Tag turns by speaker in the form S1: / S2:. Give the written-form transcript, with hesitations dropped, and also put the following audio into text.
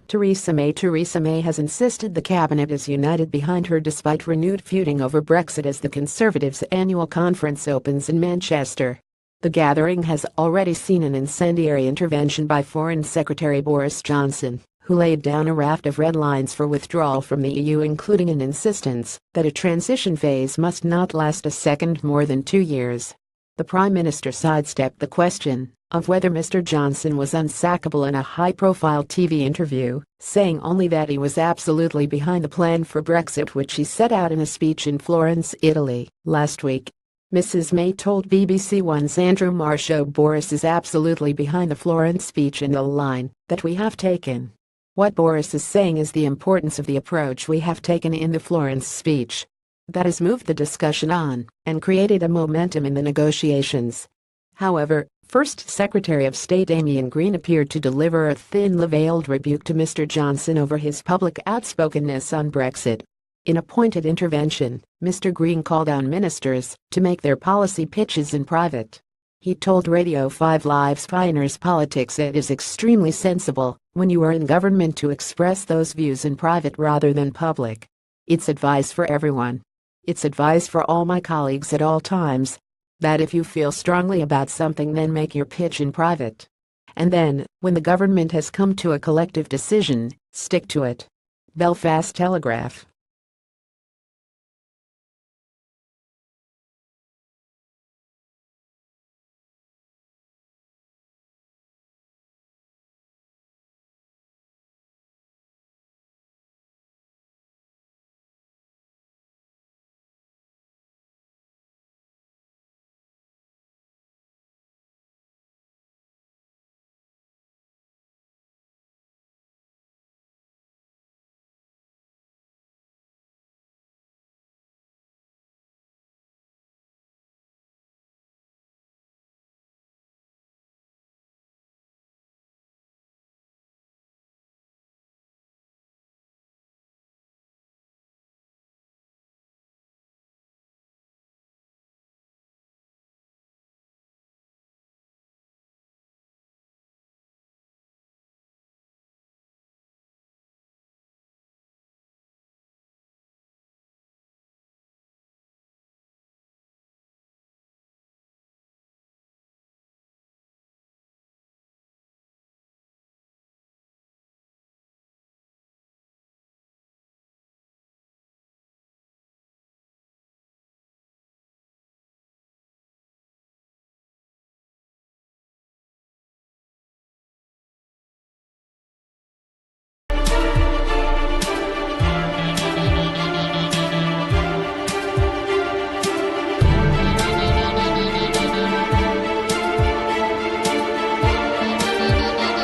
S1: Theresa May has insisted the cabinet is united behind her despite renewed feuding over Brexit as the Conservatives' annual conference opens in Manchester. The gathering has already seen an incendiary intervention by Foreign Secretary Boris Johnson, who laid down a raft of red lines for withdrawal from the EU, including an insistence that a transition phase must not last a second more than 2 years. The Prime Minister sidestepped the question of whether Mr. Johnson was unsackable in a high-profile TV interview, saying only that he was absolutely behind the plan for Brexit, which he set out in a speech in Florence, Italy, last week. Mrs. May told BBC One's Andrew Marsh Boris is absolutely behind the Florence speech and the line that we have taken. What Boris is saying is the importance of the approach we have taken in the Florence speech. That has moved the discussion on and created a momentum in the negotiations. However, First Secretary of State Amy Green appeared to deliver a thinly veiled rebuke to Mr. Johnson over his public outspokenness on Brexit. In a pointed intervention, Mr. Green called on ministers to make their policy pitches in private. He told Radio 5 Live's Pioneers Politics it is extremely sensible, when you are in government, to express those views in private rather than public. It's advice for everyone. It's advice for all my colleagues at all times. That if you feel strongly about something, then make your pitch in private. And then, when the government has come to a collective decision, stick to it. Belfast Telegraph.